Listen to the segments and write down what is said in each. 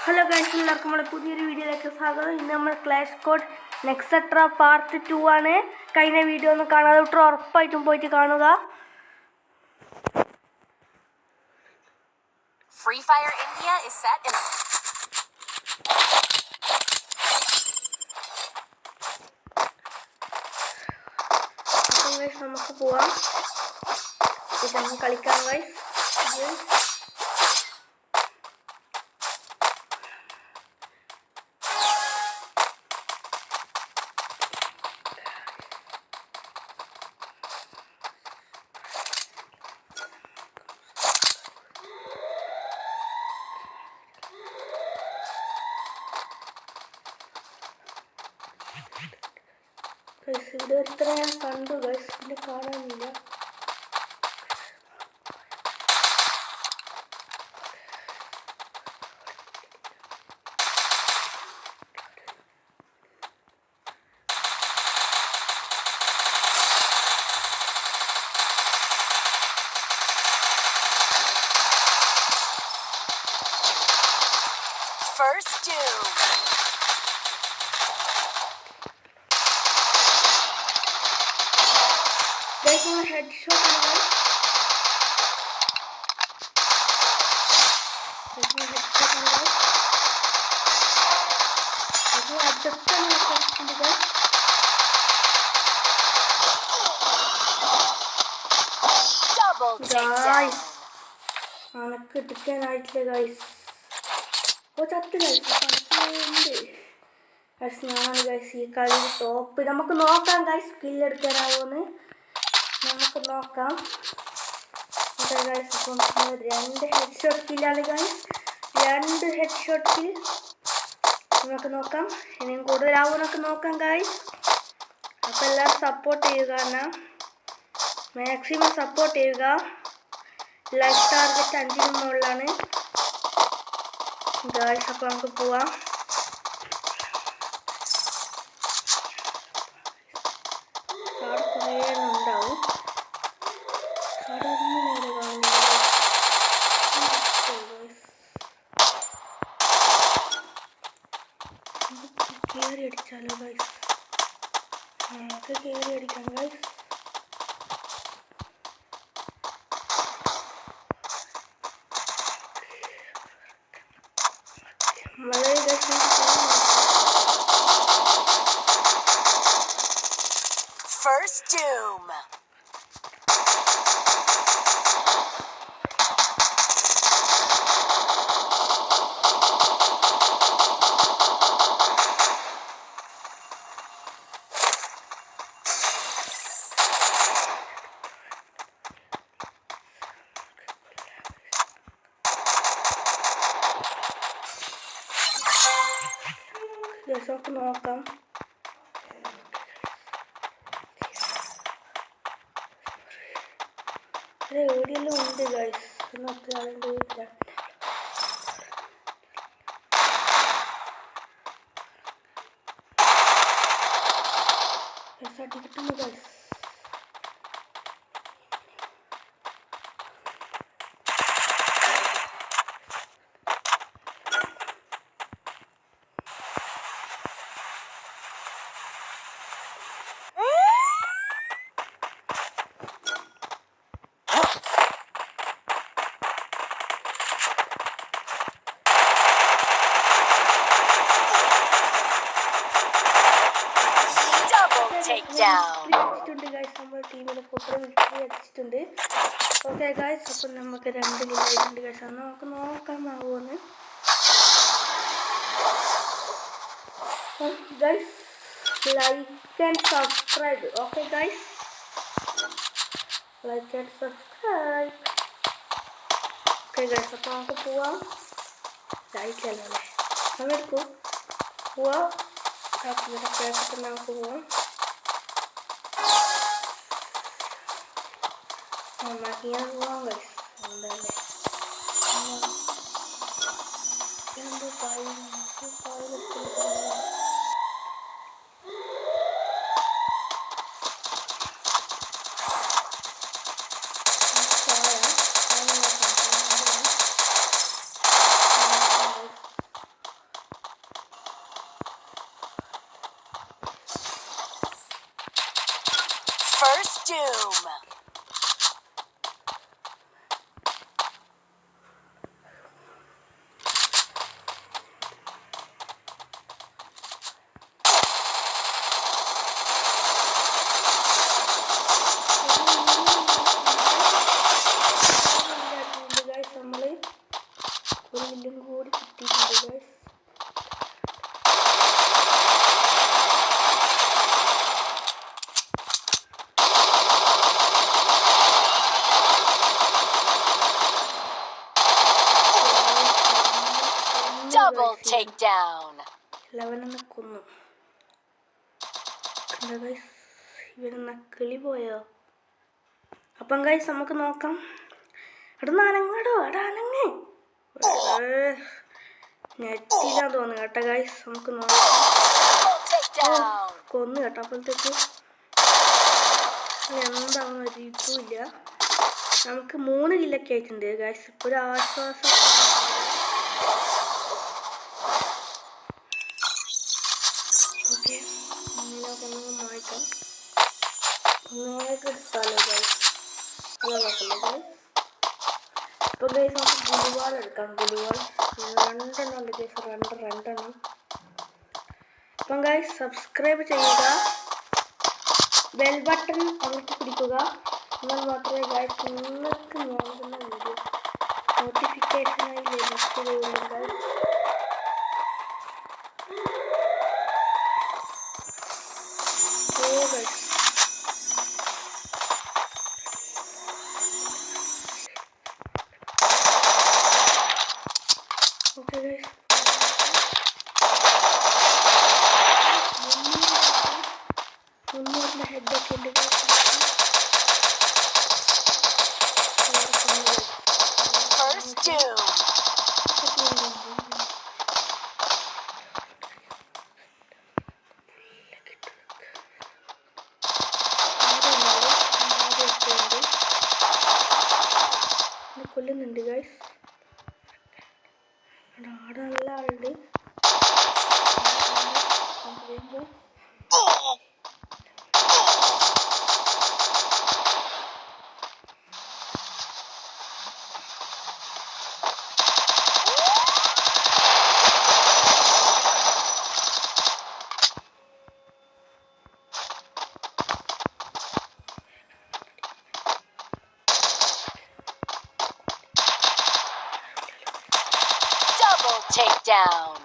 Hello guys, എല്ലാവർക്കും നമ്മുടെ പുതിയൊരു വീഡിയോയിലേക്ക് സ്വാഗതം. ഇന്ന് നമ്മൾ ക്ലാഷ് കോഡ് നെക്സട്ര പാർട്ട് 2 ആണ്. കഴിഞ്ഞ വീഡിയോ ഒന്ന് കാണാതെ വിട്ട് ഉറപ്പായിട്ടും പോയിട്ട് കാണുക. Free Fire India is set in നമുക്ക് പോവാം. ഇതൊന്ന് കളിക്കാം ഗൈസ്. ഇവിടെ എത്ര ഞാൻ കണ്ടു ഗൈസ്, പിന്നെ കാണാനില്ല. First Doom. There's no headshot on guys. There's no headshot on guys. There's no adapter on guys. Double takedown. അനക്ക് എടുക്കാനായിട്ടില്ല ഗൈസ്. ഓ ചത്ത് ഗൈസ്. ഗൈസ് ഞാനാണ് ഗൈസ് ഈ കളി ടോപ്പ്. നമുക്ക് നോക്കാം ഗൈസ് സ്കില്ലെടുക്കാനാവോന്ന്. നമുക്ക് നോക്കാം. ഗൈസ് അപ്പം 2 ഹെഡ്ഷോട്ട് കില്ലാണ് ഗൈസ്. 2 ഹെഡ്ഷോട്ട് കിൽ നമുക്ക് നോക്കാം. ഇനിയും കൂടുതലാവുമെന്നൊക്കെ നോക്കാം ഗൈസ്. അപ്പം എല്ലാവരും സപ്പോർട്ട് ചെയ്യുക. എന്നാൽ മാക്സിമം സപ്പോർട്ട് ചെയ്യുക. ലൈഫ് ടാർഗറ്റ് 5ന് മുകളിലാണ് ഗൈസ്. അപ്പോൾ നമുക്ക് പോവാം. അവിടെ കുറേ ഉണ്ടാവും. അവിടെ ഒന്നും നേരെ കാണില്ല. കയറി അടിച്ചാലോ ഗൈസ്. നമുക്ക് കയറി അടിക്കാം ഗൈസ്. First Doom. നമുക്ക് നോക്കാം. എവിടെയെല്ലാം ഉണ്ട് ഗൈസ്. ഒന്നൊക്കെ ആളുണ്ട്. കിട്ടുന്നു ഗൈസ്. അടിച്ചിട്ടുണ്ട് ഗൈസ്. നമ്മുടെ ടീമിലെ ഫോട്ടോ അടിച്ചിട്ടുണ്ട്. ഓക്കെ ഗൈസ്, അപ്പം നമുക്ക് 2 കില്ലായിട്ടുണ്ട് ഗൈസ്. അന്ന് നമുക്ക് നോക്കാമാവുമെന്ന് guys. Like and subscribe. Okay guys, like and subscribe. Okay guys, അപ്പോൾ നമുക്ക് പോവാം. ലൈക്കല്ലേ അല്ലേ സമയത്ത് പോവാം. നമുക്ക് പോവാം. Makin uang guys, udah deh. Yang paling doom. നമ്മള് ഒരു വില്ലും കൂടി കിട്ടിയിട്ടുണ്ട് ഗൈസ്. Double takedown. 11 കൊന്നു. ഇവര് നക്കിളി പോയോ? അപ്പം ഗൈസ് നമുക്ക് നോക്കാം. എടാ അനങ്ങടോ, എടാ അനങ്ങ്. നെറ്റിലാന്ന് തോന്നുന്നു കേട്ടോ ഗൈസ്. നമുക്ക് നോക്കാം. കൊന്നു കേട്ടോ. അപ്പോഴത്തേക്ക് എന്താണെന്ന് ഒരു ഇതുമില്ല. നമുക്ക് 3 കില്ലൊക്കെ ആയിട്ടുണ്ട് ഗൈസ്. ഇപ്പോൾ ഒരു ആശ്വാസം. ഓക്കെ, ഒന്ന് മാറ്റാം. എടുത്താലോ ഗൈസ്. ഇപ്പം ഗൈസ് നമുക്ക് ഗുലുവാൾ എടുക്കാം. ഗുലുവാൾ 2 എണ്ണം ഉണ്ട് ഗൈസ്. 2 എണ്ണം. അപ്പം ഗൈസ് സബ്സ്ക്രൈബ് ചെയ്യുക, ബെൽ ബട്ടൺ അമർത്തി പിടിക്കുക. എന്നാൽ മാത്രമേ ഗൈസ് നിങ്ങൾക്ക് നൽകുന്ന വീഡിയോ നോട്ടിഫിക്കേഷനായി ലഭിക്കുകയുള്ളൂ guys. Okay guys. One head back in the First doom. കൊല്ലുന്നുണ്ട് ഗൈസ്. അവിടെ നല്ല ആളുണ്ട്. Double takedown.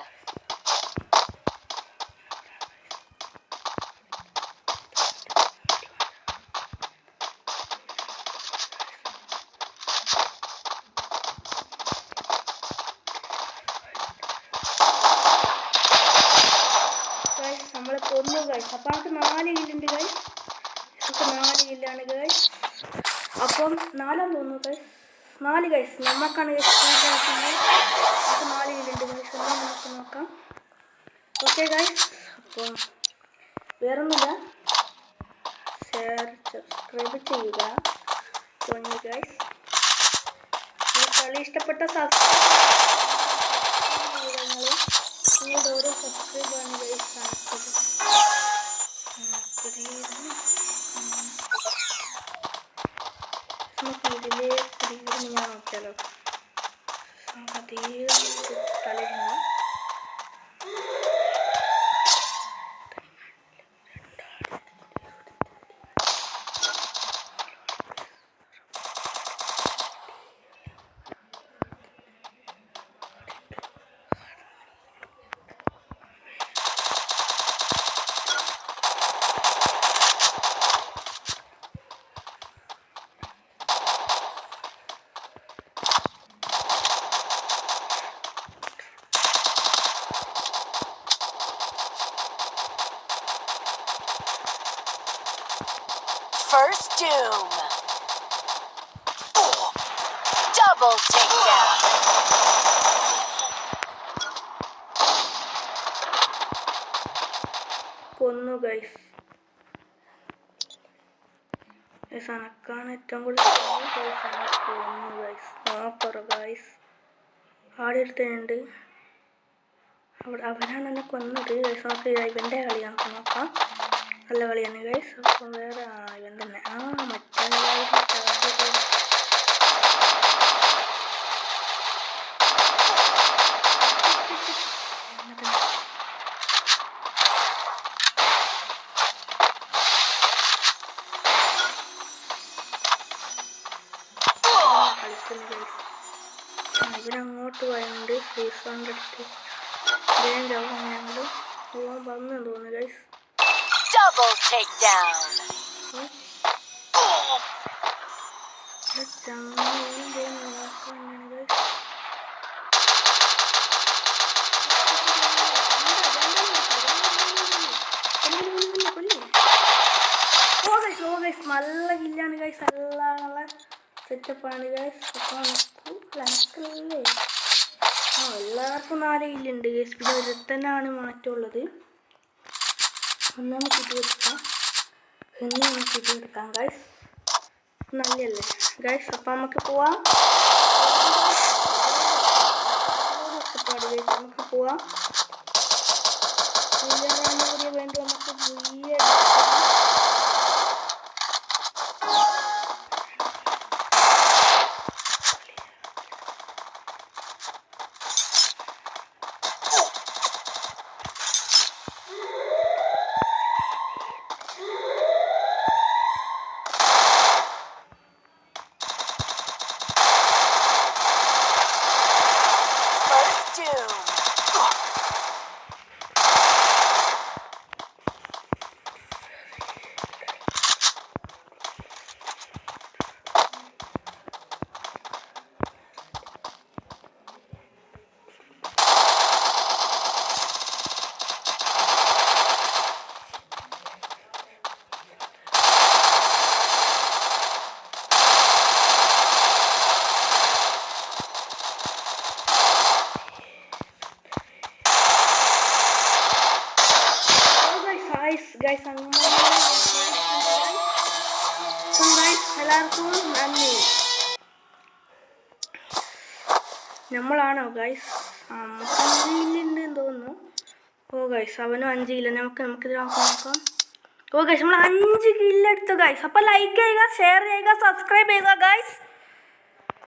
നമ്മളെ കൊന്നു ഗൈസ്. അപ്പം നമുക്ക് 4 കില്ലുണ്ട് ഗൈസ്. നമുക്ക് 4 കില്ലാണ് ഗൈസ്. അപ്പം 4 തോന്നുന്നു ഗൈസ്. 4 ഗൈസ്. നമുക്കാണ് ഗൈസ്. നമുക്ക് 4 കില്ലുണ്ട് ഗൈസ്. എന്നാൽ നമുക്ക് നോക്കാം. Okay guys. അപ്പം വേറൊന്നുമില്ല. ഷെയർ സബ്സ്ക്രൈബ് ചെയ്യുക. പൊന്നു ഗൈസ്. ഈ കളി ഇഷ്ടപ്പെട്ട സബ്സ്ക്രൈബ് നിങ്ങളുടെ ഓരോ സബ്സ്ക്രൈബാണ് ഗൈസ് കാണിച്ചത്. നമുക്ക് ഇതിലെ ഞാൻ നോക്കിയാലോ. അതേ തലയുണ്ട്. First doom. Double takedown. കൊന്നു ഗൈസ്. അനക്കാണ് ഏറ്റവും കൂടുതൽ കൊന്നു ഗൈസ്. നോക്കറ ഗൈസ്. ആടെ എടുത്തുണ്ട്. അവനാണ് എന്നെ കൊന്നത് ഗൈസ്. നമുക്ക് ഇവൻ്റെ കളി നമുക്ക് നോക്കാം. നല്ല കളിയാണ് ഗൈസ്. അപ്പം വേറെ ഇവൻ തന്നെ മറ്റേ കളിക്കുന്നു ഗൈസ്. ഇവനങ്ങോട്ട് പോയുണ്ട് ഫേസോണിൻ്റെ അടുത്ത് വേഗം ഞങ്ങൾ പോകാൻ വന്നു തോന്നുന്നു ഗൈസ്. Double takedown. നല്ല കില്ലാണ് ഗൈസ്. നല്ല സെറ്റപ്പാണ് ഗൈസ്. എല്ലാവർക്കും 4 കില്ലുണ്ട് ഗൈസ്. പിന്നെ ഒരുത്തനാണ് മാറ്റമുള്ളത്. നമുക്ക് ഇത് എടുക്കാം. നമുക്ക് ഇത് എടുക്കാം ഗൈസ്. നല്ലല്ലേ ഗൈസ്. അപ്പം നമുക്ക് പോവാം. നമുക്ക് പോവാം. വേണ്ടി നമുക്ക് ഗൈസ് എല്ലാവർക്കും നന്ദി. നമ്മളാണോ ഗൈസ്? 5 കില്ലുണ്ടെന്ന് തോന്നുന്നു. ഗൈസ് അവനും 5 കില്ല. നമുക്കിത് നോക്കാം. ഗൈസ് നമ്മൾ 5 കില്ലെടുത്തു ഗൈസ്. അപ്പോൾ ലൈക്ക് ചെയ്യുക, ഷെയർ ചെയ്യുക, സബ്സ്ക്രൈബ് ചെയ്യുക ഗൈസ്.